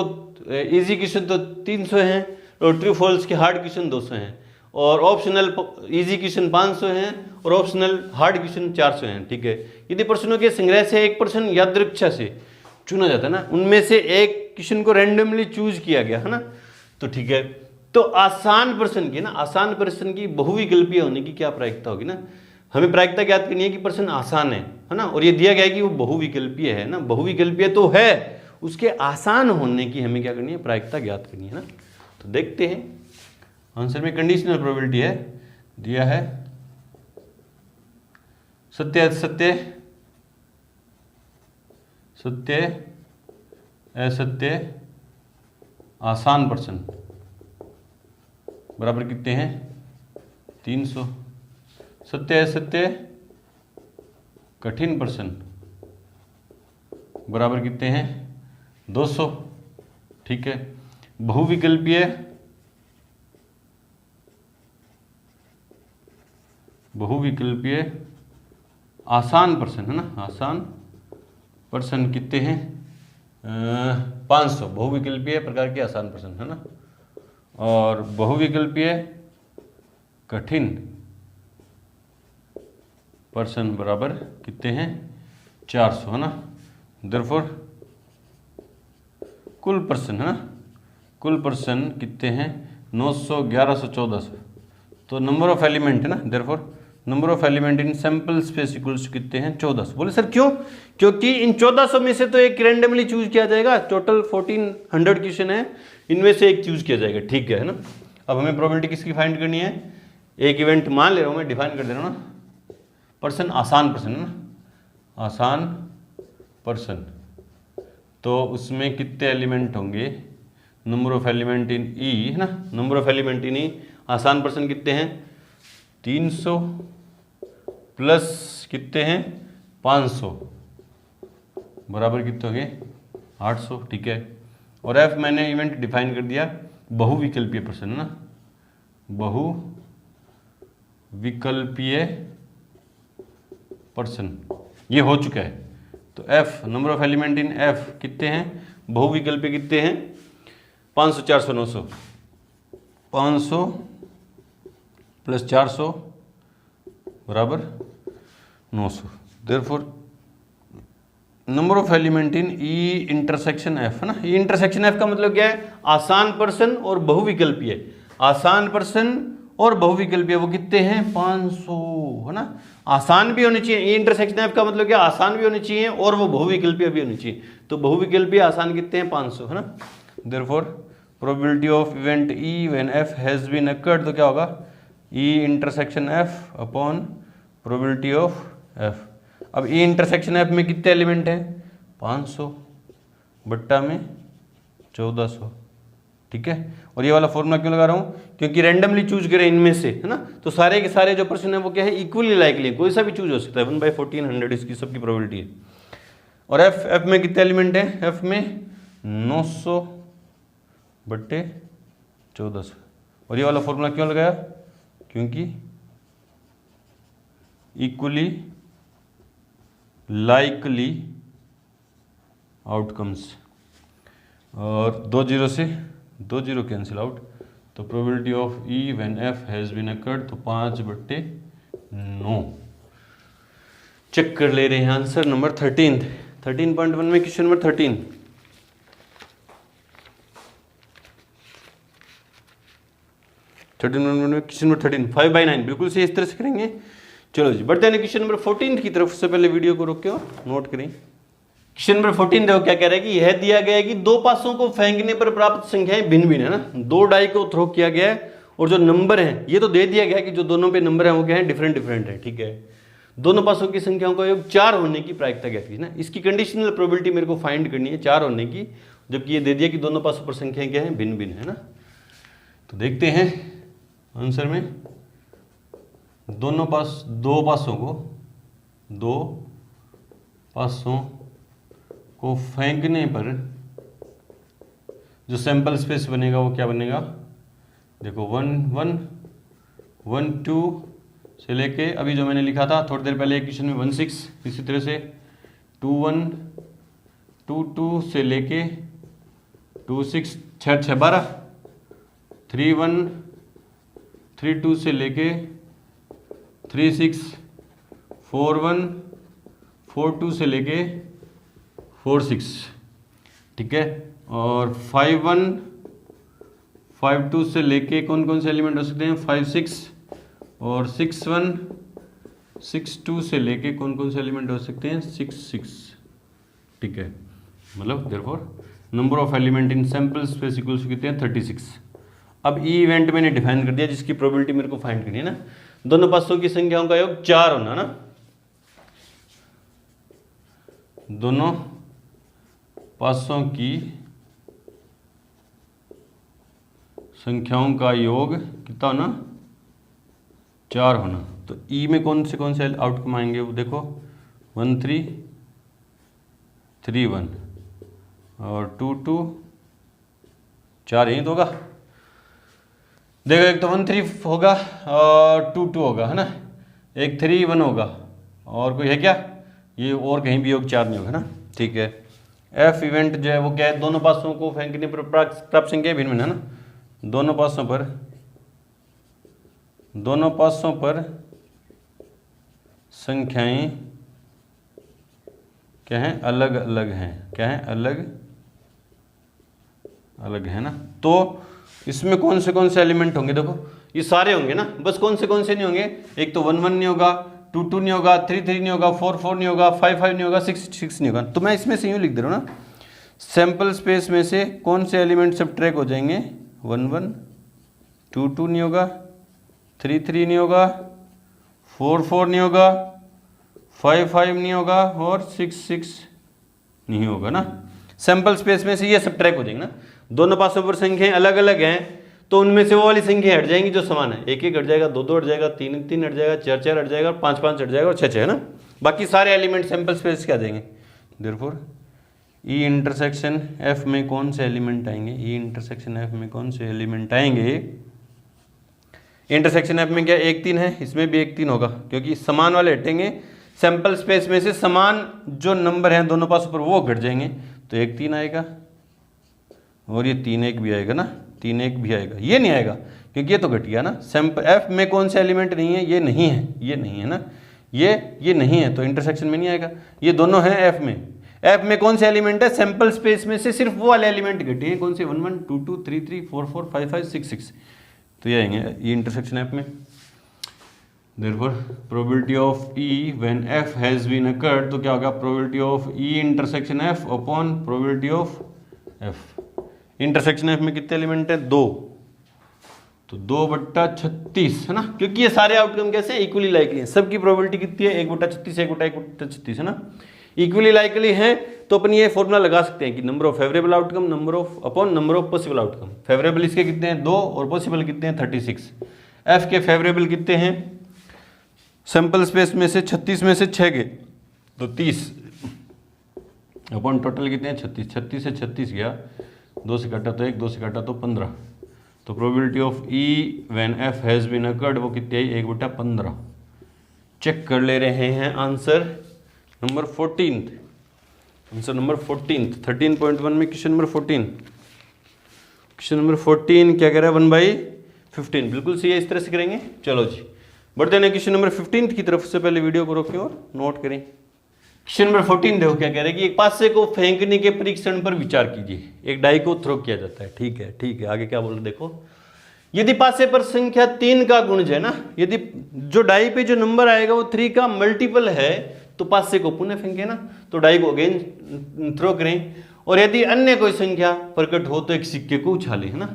इजी क्वेश्चन तो 300 हैं और ट्रू फॉल्स के हार्ड क्वेश्चन 200 हैं और ऑप्शनल इजी क्वेश्चन 500 हैं और ऑप्शनल हार्ड क्वेश्चन 400 हैं। ठीक है, यदि प्रश्नों के संग्रह से एक प्रश्न यादृच्छा से चुना जाता है ना, उनमें से एक क्वेश्चन को रैंडमली चूज किया गया है ना, तो ठीक है, तो आसान प्रश्न की ना, आसान प्रश्न की बहुविकल्पीय होने की क्या प्रायिकता होगी ना, हमें प्रायिकता ज्ञात करनी है कि प्रश्न आसान है ना, और ये दिया गया है कि वो बहुविकल्पीय है ना, बहुविकल्पीय तो है, उसके आसान होने की हमें क्या करनी है, प्रायिकता ज्ञात करनी है ना। तो देखते हैं आंसर में कंडीशनल प्रोबेबिलिटी है, दिया है सत्य असत्य, सत्य असत्य आसान प्रश्न बराबर कितने हैं 300। सत्य असत्य कठिन प्रश्न बराबर कितने हैं 200। ठीक है। बहुविकल्पीय आसान प्रश्न है ना, आसान प्रश्न कितने हैं 500 बहुविकल्पीय प्रकार के आसान प्रश्न है ना। और बहुविकल्पीय कठिन प्रश्न बराबर कितने हैं 400 है ना। देयरफॉर कुल प्रश्न है ना, कुल प्रश्न कितने हैं 900, 1100, 1400। तो नंबर ऑफ एलिमेंट है ना, therefore number of element in sample space equals कितने हैं 1400। बोले सर क्यों? क्योंकि इन 1400 में से तो एक रैंडमली चूज किया जाएगा। टोटल 1400 क्वेश्चन है, इनमें से एक चूज किया जाएगा। ठीक है ना। अब हमें प्रोबेबिलिटी किसकी फाइंड करनी है? एक इवेंट मान ले रहा हूं मैं, डिफाइन कर दे रहा हूं ना, पर्सन आसान पर्सन है ना, आसान पर्सन। तो उसमें कितने एलिमेंट होंगे? नंबर ऑफ एलिमेंट इन ई है ना, नंबर ऑफ एलिमेंट इन ई आसान पर्सन कितने हैं 300 प्लस कितने हैं 500 बराबर कितने होंगे 800। ठीक है। और एफ मैंने इवेंट डिफाइन कर दिया बहुविकल्पीय प्रश्न है ना, बहुविकल्पीय प्रश्न ये हो चुका है। तो F number of element in F कितने हैं बहुविकल्पीय कितने हैं 500, 400, 900। 500 प्लस 400 बराबर 900। Therefore number of element in E intersection F है ना। ई इंटरसेक्शन एफ का मतलब क्या है? आसान पर्सन और बहुविकल्पीय। आसान पर्सन और बहुविकल्पीय वो कितने हैं 500 है ना। आसान भी होनी चाहिए। ई इंटरसेक्शन एफ का मतलब क्या? आसान भी होनी चाहिए और वो बहुविकल्पीय भी होनी चाहिए। तो बहुविकल्पीय आसान कितने हैं 500 है ना। Therefore probability of event E when F has been occurred, तो क्या होगा E intersection F upon probability of F. अब ई इंटरसेक्शन एफ में कितने एलिमेंट हैं 500 बट्टा में 1400। ठीक है। और ये वाला फॉर्मूला क्यों लगा रहा हूँ? क्योंकि रैंडमली चूज करें इनमें से है ना, तो सारे के सारे जो प्रश्न है वो क्या है इक्वली लाइकली, कोई सा भी चूज हो सकता है। 1/1400 इसकी सबकी प्रोबेबिलिटी है। और एफ में कितने एलिमेंट हैं? एफ में 900 बट्टे 1400। और ये वाला फॉर्मूला क्यों लगाया? क्योंकि इक्वली लाइकली आउटकम्स, और 2 0 से 2 0 कैंसिल आउट। तो probability of E when F has been occurred, तो 5/9। चेक कर ले रहे हैं आंसर नंबर 13.1 में क्वेश्चन नंबर 13। क्वेश्चन नंबर 13 5/9 बिल्कुल से इस तरह से करेंगे। चलो जी बढ़ते हैं क्वेश्चन नंबर 14 की तरफ। से पहले वीडियो को रोक के नोट करें। क्वेश्चन नंबर 14 देखो क्या कह रहा है कि यह दिया गया है कि दो पासों को फेंकने पर प्राप्त संख्याएं भिन्न भिन्न है ना। दो डाई को थ्रो किया गया है और जो नंबर है ये तो दे दिया गया है कि जो दोनों पे नंबर है वो क्या है डिफरेंट है। ठीक है। दोनों पासों की संख्याओं का योग 4 होने की प्रायिकता क्या थी ना। इसकी कंडीशनल प्रोबेबिलिटी मेरे को फाइंड करनी है 4 होने की, जबकि ये दे दिया कि दोनों पासों पर संख्याएं क्या है भिन्न भिन्न है ना। तो देखते हैं आंसर में दो पासों को फेंकने पर जो सैंपल स्पेस बनेगा वो क्या बनेगा? देखो 1 1 1 2 से लेके अभी जो मैंने लिखा था थोड़ी देर पहले क्वेश्चन में 1 6, इसी तरह से 2 1 2 2 से लेके 2 6 6 6 12 3 1 3 2 से लेके 3 6 4 1 4 2 से लेके 4 6। ठीक है। और 5 1 5 2 से लेके कौन कौन से एलिमेंट हो सकते हैं 5 6, और 6 1 6 2 से लेके कौन कौन से एलिमेंट हो सकते हैं 6 6। ठीक है। मतलब therefore number of element in sample space equals कितने हैं 36। अब ई इवेंट मैंने डिफाइन कर दिया जिसकी प्रोबेबिलिटी मेरे को फाइंड करनी है ना। दोनों पासों की संख्याओं का योग 4 होना ना। दोनों पासों की संख्याओं का योग कितना होना, 4 होना। तो ई में कौन से आउटकम आएंगे वो देखो, 1 3 3 1 और 2 2 4 यही तो होगा। देखो एक तो 1 3 होगा और 2 2 होगा है ना, एक 3 1 होगा और कोई है क्या, ये और कहीं भी योग 4 नहीं होगा ना। ठीक है, एफ इवेंट जो है वो क्या है, दोनों पासों को फेंकने पर प्राप्त संख्या भिन्न है ना, दोनों पासों पर संख्याएं क्या हैं, अलग अलग हैं, क्या है, अलग अलग है ना। तो इसमें कौन से एलिमेंट होंगे, देखो ये सारे होंगे ना, बस कौन से नहीं होंगे, एक तो 1 1 नहीं होगा, 2 2 नहीं होगा, 3 3 नहीं होगा, 4 4 नहीं होगा, 5 5 नहीं होगा, 6 6 नहीं होगा। तो मैं इसमें से यूँ लिख दे रहा हूँ ना, सैंपल स्पेस में से कौन से एलिमेंट सब्ट्रैक्ट हो जाएंगे, 1 1 2 2 नहीं होगा, 3 3 नहीं होगा, 4 4 नहीं होगा, 5 5 नहीं होगा और 6 6 नहीं होगा ना। सैंपल स्पेस में से ये सब्ट्रैक्ट हो जाएंगे ना, दोनों पासों पर संख्याएं अलग अलग हैं तो उनमें से वो वाली संख्या हट जाएंगी जो समान है, 1 1 हट जाएगा, 2 2 हट जाएगा, 3 3 हट जाएगा, 4 4 हट जाएगा, 5 5 हट जाएगा और 6 6 है ना। बाकी सारे एलिमेंट सैंपल स्पेस के आ जाएंगे। देयरफॉर ई इंटरसेक्शन एफ में कौन से एलिमेंट आएंगे, ई इंटरसेक्शन एफ में कौन से एलिमेंट आएंगे, इंटरसेक्शन एफ में क्या 1 3 है, इसमें भी 1 3 होगा क्योंकि समान वाले हटेंगे, सैंपल स्पेस में से समान जो नंबर हैं दोनों पासों पर वो घट जाएंगे, तो 1 3 आएगा और ये 3 1 भी आएगा ना, 3 1 भी आएगा, ये नहीं आएगा क्योंकि ये तो घट गया ना। सैंपल एफ में कौन सा एलिमेंट नहीं है, ये नहीं है, ये नहीं है ना, ये नहीं है तो इंटरसेक्शन में नहीं आएगा। ये दोनों हैं एफ में, एफ में कौन से एलिमेंट है, सैंपल स्पेस में से सिर्फ वो वाले एलिमेंट घटे हैं, कौन से 1 1 2 2 3 3 4 4 5 5 6 6, तो ये आएंगे ये इंटरसेक्शन एफ में। Therefore probability of E when F has been occurred, तो क्या होगा, probability of E intersection F upon probability of F। Intersection F में कितने एलिमेंट है, 2, तो 2/36 है ना, क्योंकि ये सारे आउटकम कैसे इक्वली लाइकली हैं, सबकी प्रोबेबिलिटी कितनी है 1/36 1/36 है ना, इक्वली लाइकली है। तो अपन ये फॉर्मूला लगा सकते हैं कि number of favourable outcome number of possible outcome. Favourable इसके कितने हैं 2 और पॉसिबल कितने हैं 36। एफ के फेवरेबल कितने हैं, सैंपल स्पेस में से 36 में से 6 गए तो 30 अपॉन टोटल कितने हैं 36, 36 से 36 गया, 2 से काटा तो 1, 2 से काटा तो 15, तो probability of E when F has been occurred वो कितनी आई 1/15। चेक कर ले रहे हैं आंसर नंबर 14, आंसर नंबर 14 13.1 में क्वेश्चन नंबर 14, क्वेश्चन नंबर 14 क्या कह रहा है 1/15, बिल्कुल सही है, इस तरह से करेंगे। चलो जी बढ़ते हैं क्वेश्चन नंबर 15 की तरफ। से पहले वीडियो को रोकें और नोट करें। क्वेश्चन नंबर 14 देखो क्या कह रहा है कि एक पासे को फेंकने के परीक्षण पर विचार कीजिए, एक डाई को थ्रो किया जाता है, ठीक है आगे क्या बोल रहे देखो, यदि पासे पर संख्या 3 का गुणज है ना, यदि जो डाई पे जो नंबर आएगा वो 3 का मल्टीपल है तो पासे को पुनः फेंके ना, तो डाई को अगेन थ्रो करें, और यदि अन्य कोई संख्या प्रकट हो तो एक सिक्के को उछाले, है ना।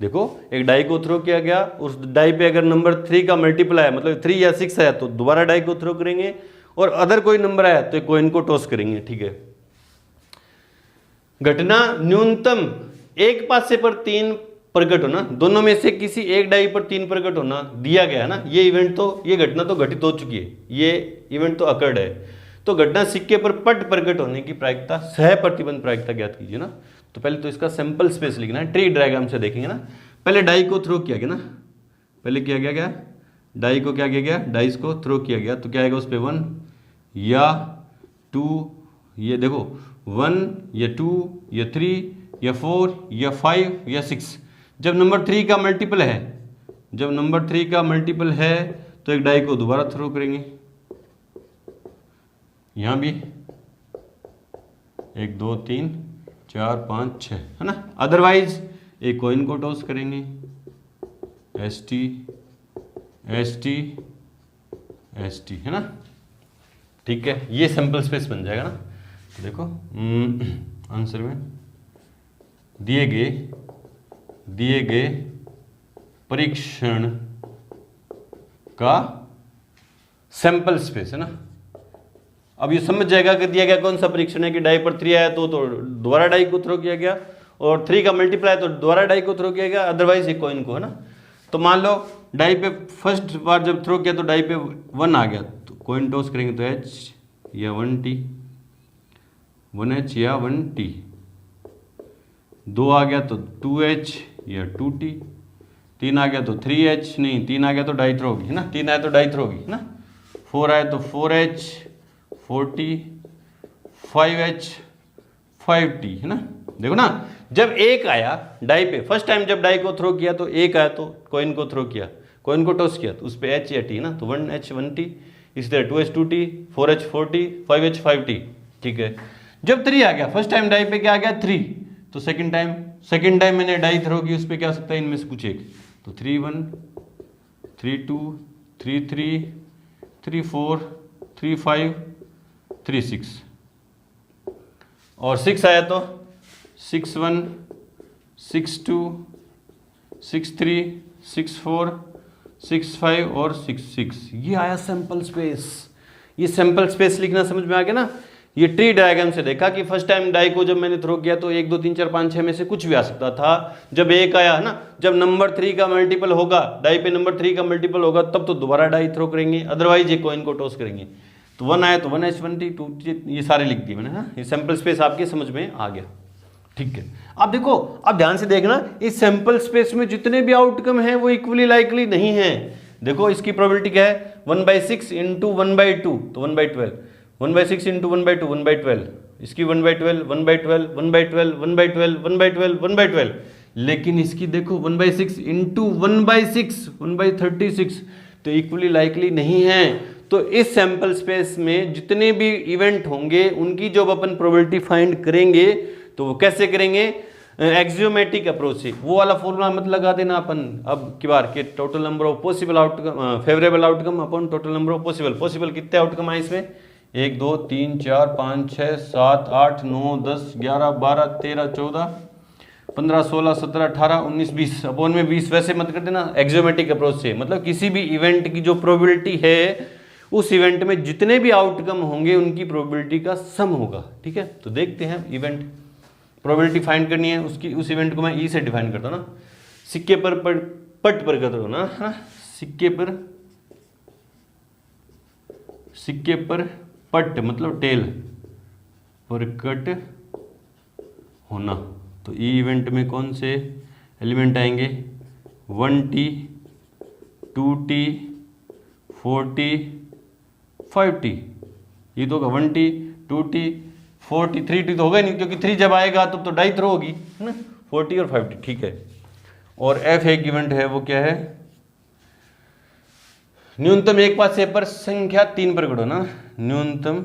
देखो एक डाई को थ्रो किया गया, उस डाई पे अगर नंबर 3 का मल्टीपल आया मतलब 3 या 6 आया तो दोबारा डाई को थ्रो करेंगे, और अदर कोई नंबर आया तो कॉइन को टॉस करेंगे, ठीक है। घटना न्यूनतम एक पासे पर 3 प्रकट होना, दोनों में से किसी एक डाई पर 3 प्रकट होना दिया गया ना, ये इवेंट तो ये घटना तो घटित हो चुकी है, ये इवेंट तो अकर्ड है, तो घटना सिक्के पर पट प्रकट होने की प्रायिकता सह प्रतिबंध प्रायिकता ज्ञात कीजिए ना। तो पहले तो इसका सैंपल स्पेस लिखना है, ट्री डायग्राम से देखेंगे ना। पहले डाई को थ्रो किया गया ना, पहले किया गया क्या, डाई को क्या किया गया, डाइस को थ्रो किया गया, तो क्या आएगा उस पर 1 या 2, ये देखो 1 या 2 या 3 या 4 या 5 या 6। जब नंबर 3 का मल्टीपल है, जब नंबर 3 का मल्टीपल है तो एक डाई को दोबारा थ्रो करेंगे, यहां भी 1 2 3 4 5 6 है ना। अदरवाइज एक कॉइन को टॉस करेंगे, एस टी है ना, ठीक है। ये सैंपल स्पेस बन जाएगा ना। तो देखो आंसर में दिए गए परीक्षण का सैंपल स्पेस है ना, अब ये समझ जाएगा कि दिया गया कौन सा परीक्षण है कि डाई पर 3 आया तो दोबारा डाई को थ्रो किया गया, और 3 का मल्टीप्लाई तो दोबारा डाई को थ्रो किया गया, अदरवाइज ये कॉइन को, है ना। तो मान लो डाई पे फर्स्ट बार जब थ्रो किया तो डाई पे 1 आ गया, तो कॉइन टॉस करेंगे तो H या 1T, 1H या 1T। 2 आ गया तो 2H या 2T, 3 आ गया तो 3H, नहीं 3 आ गया तो डाई थ्रो होगी, है ना, 3 आया तो डाई थ्रो होगी, है ना। 4 आया तो 4H 4T, 5H 5T, है ना। देखो ना, जब 1 आया डाई पे फर्स्ट टाइम, जब डाई को थ्रो किया तो 1 आया तो कॉइन को थ्रो किया, कॉइन को टॉस किया तो उस पे H या T, ना, तो 1H 1T, इसी तरह 2H 2T, 4H 4T, 5H 5T, ठीक है। जब 3 आ गया फर्स्ट टाइम डाई पे क्या आ गया 3, तो सेकंड टाइम मैंने डाई थ्रो की, उस पे क्या हो सकता है इनमें से कुछ एक, तो 3 1, 3 2, 3 3, 3 4, 3 5, 3 6, और 6 आया तो 6 1, 6 2, 6 3, 6 4, 6 5 और 6 6, ये आया सैंपल स्पेस। ये सैंपल स्पेस लिखना समझ में आ गया ना। ये ट्री डायग्राम से देखा कि फर्स्ट टाइम डाई को जब मैंने थ्रो किया तो 1 2 3 4 5 6 में से कुछ भी आ सकता था। जब 1 आया, है ना, जब नंबर 3 का मल्टीपल होगा, डाई पे नंबर 3 का मल्टीपल होगा तब तो दोबारा डाई थ्रो करेंगे, अदरवाइज ये कॉइन को टॉस करेंगे। तो 1 आया तो 1H 1T 2T, ये सारे लिख दिए मैंने, हाँ। ये सैंपल स्पेस आपके समझ में आ गया, ठीक है। अब देखो, अब ध्यान से देखना, इस सैंपल स्पेस में जितने भी आउटकम हैं वो इक्वली लाइकली नहीं है। देखो इसकी प्रोबेबिलिटी क्या है, 1/6 इंटू 1/2, तो 1/12, 1/6 इंटू 1/2 1/12, इसकी 1/12, 1/12, 1/12, 1/12, 1/12, 1/12, लेकिन इसकी देखो 1/6 इंटू 1/6, 1/36, तो इक्वली लाइकली नहीं है। तो इस सैंपल स्पेस में जितने भी इवेंट होंगे उनकी जब अपन प्रोबेबिलिटी फाइंड करेंगे तो वो कैसे करेंगे, एक्सियोमेटिक अप्रोच से। वो वाला फॉर्मूला मत लगा देना अपन अब की बार के total number of possible outcome, favourable outcome upon total number of possible कितने आउटकम आए इसमें, 1 2 3 4 5 6 7 8 9 10 11 12 13 14 15 16 17 18 19 20, अपॉन में 20 वैसे मत कर देना, एक्सियोमेटिक अप्रोच से। मतलब किसी भी इवेंट की जो प्रोबेबिलिटी है उस इवेंट में जितने भी आउटकम होंगे उनकी प्रोबेबिलिटी का सम होगा, ठीक है। तो देखते हैं इवेंट प्रोबेबिलिटी फाइंड करनी है उसकी, उस इवेंट को मैं ई से डिफाइन करता हूँ ना, सिक्के पर पट पर करता हूँ ना, है ना, सिक्के पर पट मतलब टेल पर कट होना। तो ई इवेंट में कौन से एलिमेंट आएंगे, 1T 2T 4T 5T, ये तो होगा 1T 2T 4T 3T तो होगा नहीं, क्योंकि 3 जब आएगा तो डाई थ्रो होगी, है ना, 4T और 5T, ठीक है। और F एक इवेंट है, वो क्या है, न्यूनतम एक पास से पर संख्या 3 पर गढ़ो ना, न्यूनतम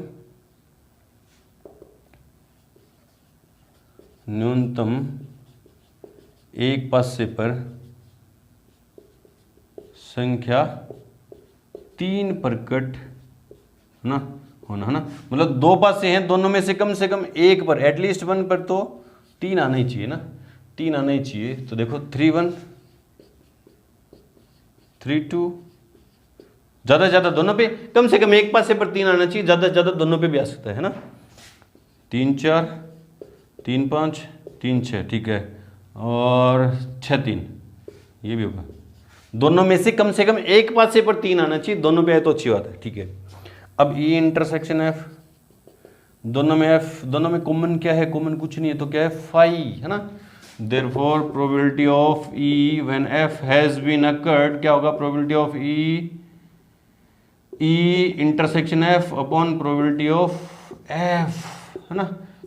एक पासे पर संख्या 3 पर कट ना होना, है ना। मतलब 2 पासे हैं, दोनों में से कम एक पर, एटलीस्ट 1 पर तो 3 आना ही चाहिए ना, 3 आना ही चाहिए। तो देखो 3 1 3 2, ज्यादा से ज्यादा दोनों पे, कम से कम एक पासे पर 3 आना चाहिए, ज्यादा से ज्यादा दोनों पे भी आ सकता है ना। 3 4 3 5 3 6, ठीक है, और 6 3, ये भी होगा। दोनों में से कम एक पासे पर 3 आना चाहिए, दोनों पे आए तो अच्छी बात है, ठीक है। अब ई इंटरसेक्शन एफ, दोनों में कॉमन क्या है, कॉमन कुछ नहीं है, तो क्या है, फाई, है ना। Therefore probability of E when F has been occurred, क्या होगा, probability of E intersection F upon probability of F, है ना।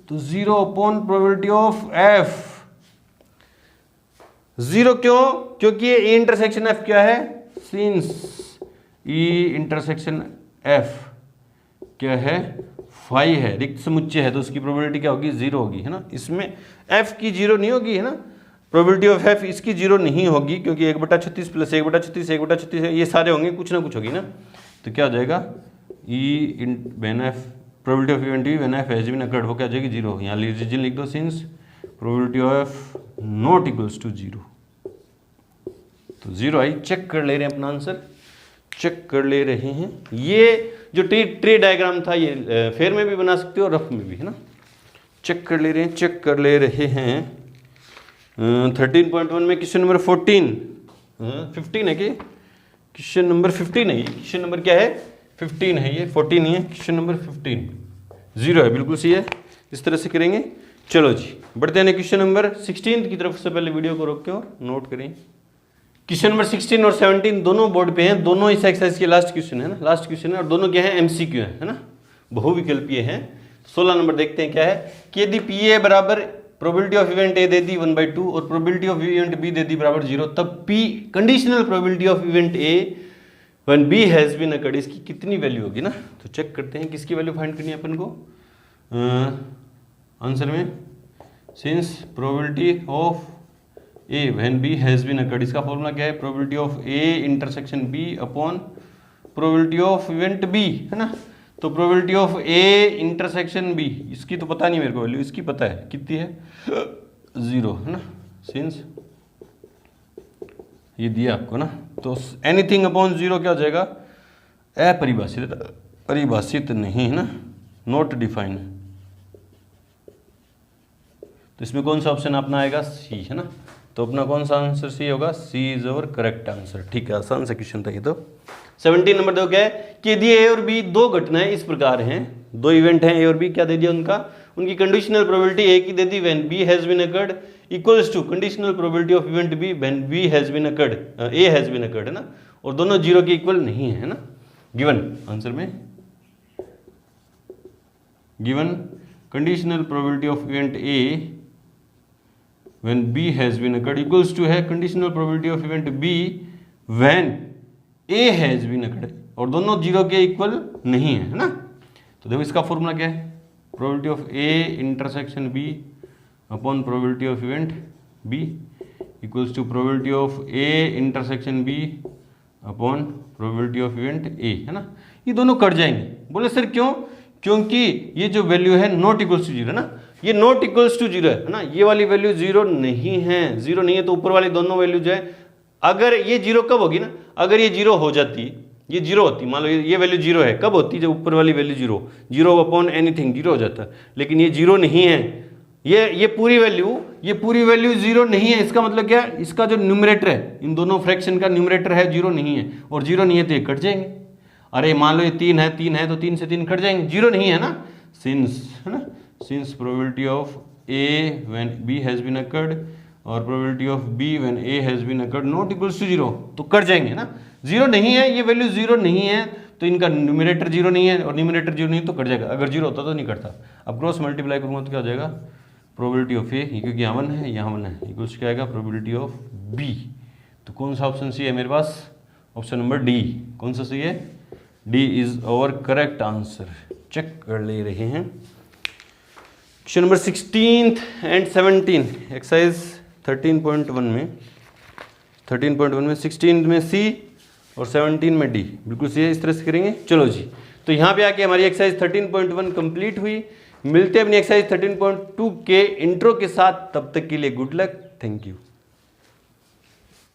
तो 0 अपॉन प्रोबेबिलिटी ऑफ एफ, 0 क्यों, क्योंकि ये ई इंटरसेक्शन एफ क्या है, सिंस ई इंटरसेक्शन एफ क्या है, फाई है, रिक्त समुच्चय है, तो उसकी प्रोबेबिलिटी क्या होगी, 0 होगी, है ना। इसमें एफ की 0 नहीं होगी, है ना, प्रोबेबिलिटी ऑफ एफ इसकी 0 नहीं होगी, क्योंकि 1/36 प्लस 1/36 1/36 ये सारे होंगे, कुछ ना कुछ होगी ना। तो क्या हो जाएगा, E when F, probability of event when F has been occurred, वो क्या हो जाएगी, 0। यहाँ रीजन लिख दो, since probability of F not equals to 0, तो 0 आई। चेक कर ले रहे हैं अपना आंसर, चेक कर ले रहे हैं। ये जो ट्री डायग्राम था ये फेयर में भी बना सकते हो, रफ में भी, है ना। चेक कर ले रहे हैं 13.1 में क्वेश्चन नंबर 15 है कि क्वेश्चन नंबर 15 है ये, क्वेश्चन नंबर क्या है 15 है ये, 14 नहीं है, क्वेश्चन नंबर 15 0 है, बिल्कुल सही है। इस तरह से करेंगे। चलो जी बढ़ते हैं क्वेश्चन नंबर 16 की तरफ से। पहले वीडियो को रोक के और नोट करें। क्वेश्चन नंबर 16 और 17 दोनों बोर्ड पे हैं, दोनों इस एक्सरसाइज के लास्ट क्वेश्चन है ना, लास्ट क्वेश्चन है, और दोनों क्या है एमसीक्यू है ना, बहुविकल्पीय हैं। 16 नंबर देखते हैं क्या है कि यदि पी ए बराबर प्रोबेबिलिटी ऑफ इवेंट ए दे दी 1/2 और प्रोबेबिलिटी ऑफ इवेंट बी दे दी बराबर 0, तब P conditional probability of event A when B has been occurred, इसकी कितनी वैल्यू होगी ना। तो चेक करते हैं किसकी वैल्यू फाइंड करनी है अपन को आंसर में। Since probability of A when B has been occurred, इसका फॉर्मूला क्या है, probability of A intersection B upon probability of event B, है ना। तो probability of A intersection B, इसकी तो पता नहीं मेरे को वैल्यू, इसकी पता है कितनी है 0, है ना। सिंस ये दिया आपको ना, तो एनीथिंग अपॉन 0 क्या हो जाएगा, अपरिभाषित, परिभाषित नहीं, है ना, नॉट डिफाइन। तो इसमें कौन सा ऑप्शन अपना आएगा, सी, है ना। तो अपना कौन सा आंसर सी होगा, सी इज अवर करेक्ट आंसर। ठीक है, आसान सा क्वेश्चन था ये। तो 17 नंबर देखो क्या है कि यदि ए और बी दो घटनाएं इस प्रकार हैं, दो इवेंट हैं ए और बी, क्या दे दिया उनका, उनकी कंडीशनल प्रोबेबिलिटी ए की दे दी when B has been occurred equals to conditional probability of event B when B has been occurred, A has been occurred, है ना, और दोनों 0 के इक्वल नहीं है ना। गिवन आंसर में given conditional probability of event A when B has been occurred equals to है conditional probability of event B when A has been occurred, और दोनों 0 के इक्वल नहीं है ना। तो देखो इसका फॉर्मूला क्या है, probability of A intersection B upon probability of event B equals to probability of A intersection B upon probability of event A, है ना। ये दोनों कट जाएंगे। बोले सर क्यों, क्योंकि ये जो वैल्यू है नॉट इक्वल्स टू 0, है ना, ये नॉट इक्वल्स टू 0 है ना, ये वाली वैल्यू 0 नहीं है, 0 नहीं है, तो ऊपर वाली दोनों वैल्यू जो है, अगर ये 0 कब होगी ना, अगर ये 0 हो जाती, ये 0 होती, मान लो ये वैल्यू 0 है, कब होती, जब ऊपर वाली वैल्यू 0 अपॉन एनीथिंग 0 हो जाता है, लेकिन ये 0 नहीं है, ये पूरी वैल्यू 0 नहीं है। इसका मतलब क्या है, इसका जो न्यूमरेटर है, इन दोनों फ्रैक्शन का न्यूमरेटर है 0 नहीं है, और 0 नहीं है तो ये कट जाएंगे। अरे मान लो ये 3 है तो 3 से 3 कट जाएंगे, 0 नहीं है ना। सिंस, है ना, since probability of A when B has been occurred और probability of B when A has been occurred not equals to 0, तो कट जाएंगे ना। 0 नहीं है, ये वैल्यू 0 नहीं है, तो इनका न्यूमरेटर 0 नहीं है और न्यूमरेटर 0 नहीं तो कट जाएगा। अगर 0 होता तो नहीं कटता। अब क्रॉस मल्टीप्लाई करूँगा तो क्या हो जाएगा, प्रोबेबिलिटी ऑफ ए, क्योंकि यहाँ 1 है यहाँ 1 है, इक्वल्स क्या आएगा, प्रोबेबिलिटी ऑफ बी। तो कौन सा ऑप्शन सी है मेरे पास, ऑप्शन नंबर डी। कौन सा सही है, D is our correct answer. Check कर ले रहे हैं। क्वेश्चन नंबर 16 एंड 17 एक्सरसाइज 13.1 में 16 में सी और 17 में डी, बिल्कुल सही है। इस तरह से करेंगे। चलो जी, तो यहाँ पे आके हमारी एक्सरसाइज 13.1 कंप्लीट हुई। मिलते हैं अपनी एक्सरसाइज 13.2 के इंट्रो के साथ, तब तक के लिए गुड लक, थैंक यू।